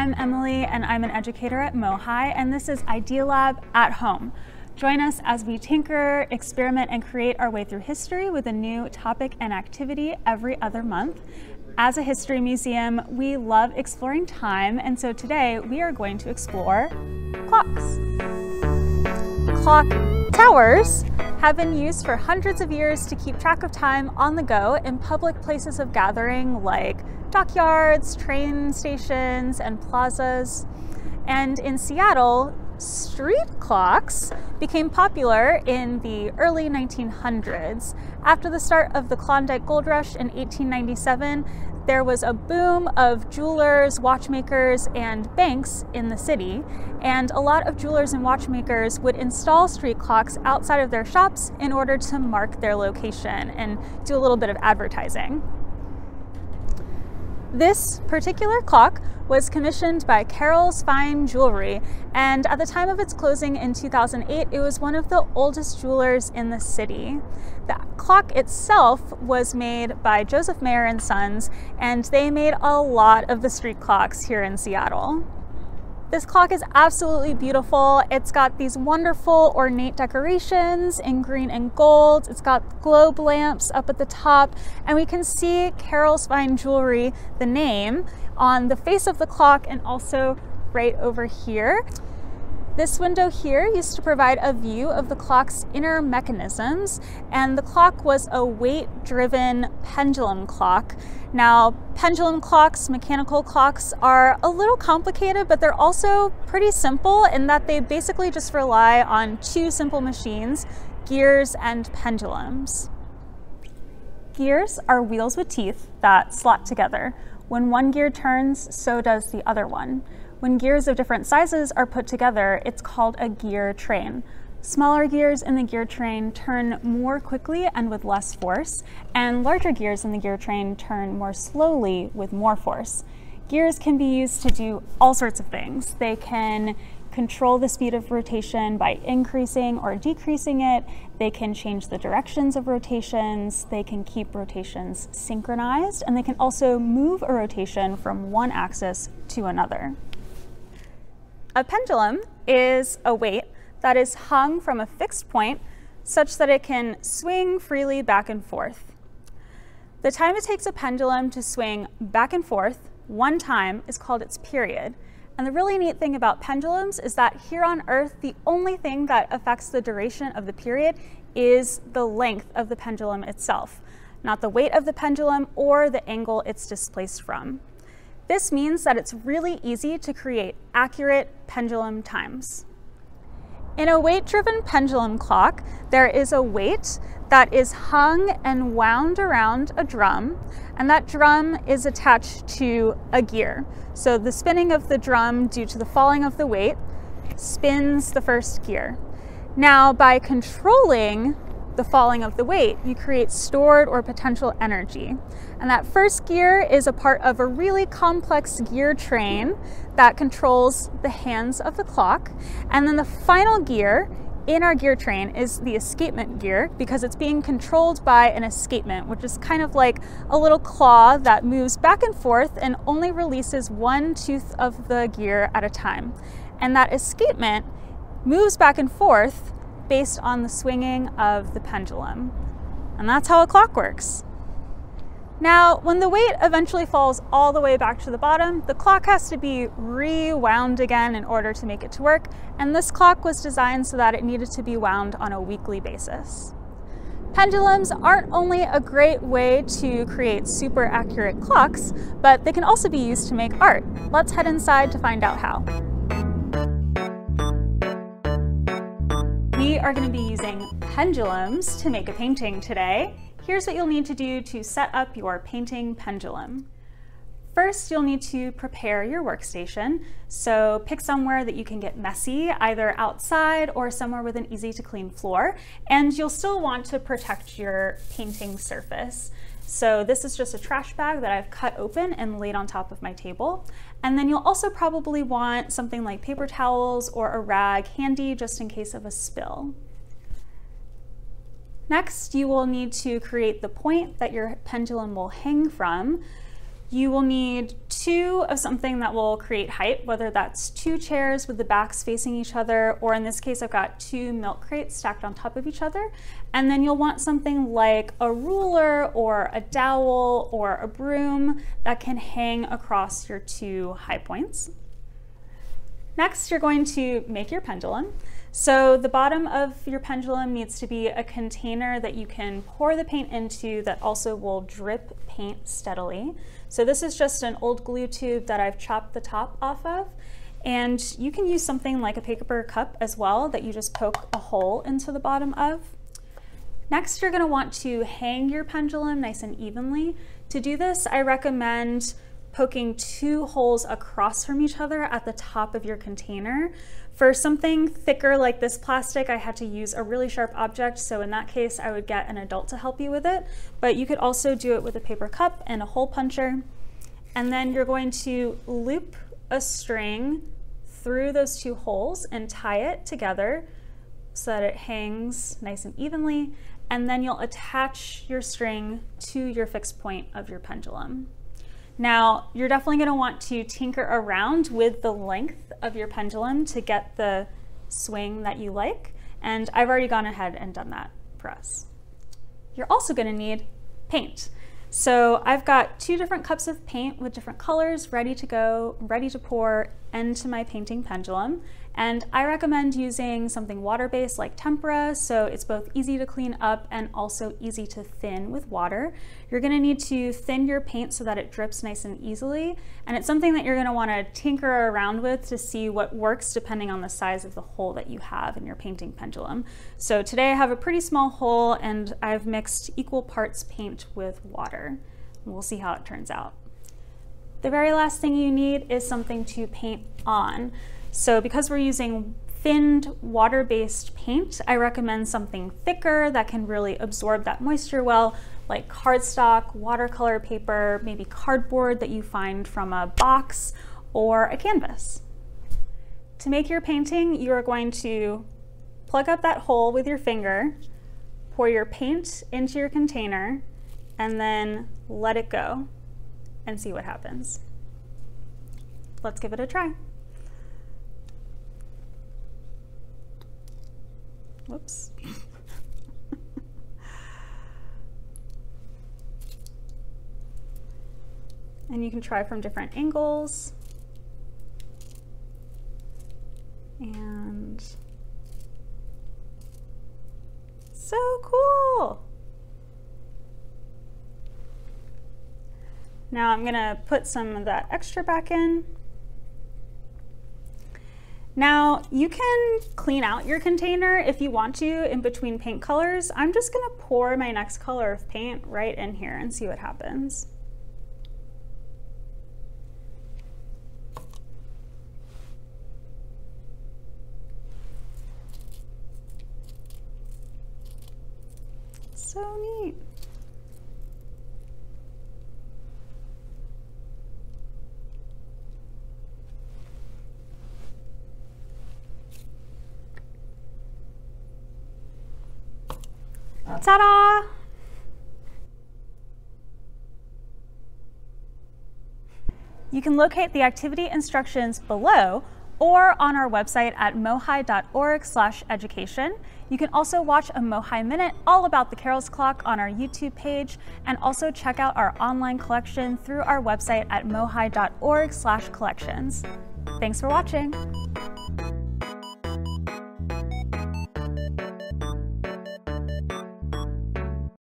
I'm Emily and I'm an educator at MOHAI, and this is Idea Lab at Home. Join us as we tinker, experiment, and create our way through history with a new topic and activity every other month. As a history museum, we love exploring time, and so today we are going to explore clocks. Clock towers have been used for hundreds of years to keep track of time on the go in public places of gathering like dockyards, train stations, and plazas. And in Seattle, street clocks became popular in the early 1900s. After the start of the Klondike Gold Rush in 1897, there was a boom of jewelers, watchmakers, and banks in the city, and a lot of jewelers and watchmakers would install street clocks outside of their shops in order to mark their location and do a little bit of advertising. This particular clock was commissioned by Carroll's Fine Jewelry, and at the time of its closing in 2008, it was one of the oldest jewelers in the city. The clock itself was made by Joseph Mayer and Sons, and they made a lot of the street clocks here in Seattle. This clock is absolutely beautiful. It's got these wonderful ornate decorations in green and gold. It's got globe lamps up at the top, and we can see Carroll's Fine Jewelry, the name, on the face of the clock and also right over here. This window here used to provide a view of the clock's inner mechanisms, and the clock was a weight-driven pendulum clock. Now, pendulum clocks, mechanical clocks, are a little complicated, but they're also pretty simple in that they basically just rely on two simple machines, gears and pendulums. Gears are wheels with teeth that slot together. When one gear turns, so does the other one. When gears of different sizes are put together, it's called a gear train. Smaller gears in the gear train turn more quickly and with less force, and larger gears in the gear train turn more slowly with more force. Gears can be used to do all sorts of things. They can control the speed of rotation by increasing or decreasing it. They can change the directions of rotations. They can keep rotations synchronized, and they can also move a rotation from one axis to another. A pendulum is a weight that is hung from a fixed point such that it can swing freely back and forth. The time it takes a pendulum to swing back and forth one time is called its period. And the really neat thing about pendulums is that here on Earth, the only thing that affects the duration of the period is the length of the pendulum itself, not the weight of the pendulum or the angle it's displaced from. This means that it's really easy to create accurate pendulum times. In a weight-driven pendulum clock, there is a weight that is hung and wound around a drum, and that drum is attached to a gear. So the spinning of the drum due to the falling of the weight spins the first gear. Now, by controlling the falling of the weight, you create stored or potential energy. And that first gear is a part of a really complex gear train that controls the hands of the clock. And then the final gear in our gear train is the escapement gear, because it's being controlled by an escapement, which is kind of like a little claw that moves back and forth and only releases one tooth of the gear at a time. And that escapement moves back and forth based on the swinging of the pendulum. And that's how a clock works. Now, when the weight eventually falls all the way back to the bottom, the clock has to be rewound again in order to make it to work, and this clock was designed so that it needed to be wound on a weekly basis. Pendulums aren't only a great way to create super accurate clocks, but they can also be used to make art. Let's head inside to find out how. We are going to be using pendulums to make a painting today. Here's what you'll need to do to set up your painting pendulum. First, you'll need to prepare your workstation. So pick somewhere that you can get messy, either outside or somewhere with an easy to clean floor. And you'll still want to protect your painting surface. So this is just a trash bag that I've cut open and laid on top of my table. And then you'll also probably want something like paper towels or a rag handy just in case of a spill. Next, you will need to create the point that your pendulum will hang from. You will need 2 of something that will create height, whether that's 2 chairs with the backs facing each other, or in this case, I've got 2 milk crates stacked on top of each other. And then you'll want something like a ruler or a dowel or a broom that can hang across your 2 high points. Next, you're going to make your pendulum. So the bottom of your pendulum needs to be a container that you can pour the paint into that also will drip paint steadily. So this is just an old glue tube that I've chopped the top off of. And you can use something like a paper cup as well that you just poke a hole into the bottom of. Next, you're going to want to hang your pendulum nice and evenly. To do this, I recommend poking 2 holes across from each other at the top of your container. For something thicker like this plastic, I had to use a really sharp object, so in that case I would get an adult to help you with it, but you could also do it with a paper cup and a hole puncher. And then you're going to loop a string through those 2 holes and tie it together so that it hangs nice and evenly, and then you'll attach your string to your fixed point of your pendulum. Now, you're definitely going to want to tinker around with the length of your pendulum to get the swing that you like, and I've already gone ahead and done that for us. You're also going to need paint. So I've got 2 different cups of paint with different colors ready to go, ready to pour into my painting pendulum. And I recommend using something water-based like tempera, so it's both easy to clean up and also easy to thin with water. You're going to need to thin your paint so that it drips nice and easily, and it's something that you're going to want to tinker around with to see what works depending on the size of the hole that you have in your painting pendulum. So today I have a pretty small hole and I've mixed equal parts paint with water. We'll see how it turns out. The very last thing you need is something to paint on. So because we're using thinned water-based paint, I recommend something thicker that can really absorb that moisture well, like cardstock, watercolor paper, maybe cardboard that you find from a box, or a canvas. To make your painting, you are going to plug up that hole with your finger, pour your paint into your container, and then let it go and see what happens. Let's give it a try. Whoops. And you can try from different angles. And so cool. Now I'm gonna put some of that extra back in. Now you can clean out your container if you want to in between paint colors. I'm just gonna pour my next color of paint right in here and see what happens. So neat. Ta-da! You can locate the activity instructions below or on our website at mohai.org/education. You can also watch a MOHAI Minute all about the Carroll's Clock on our YouTube page, and also check out our online collection through our website at mohai.org/collections. Thanks for watching.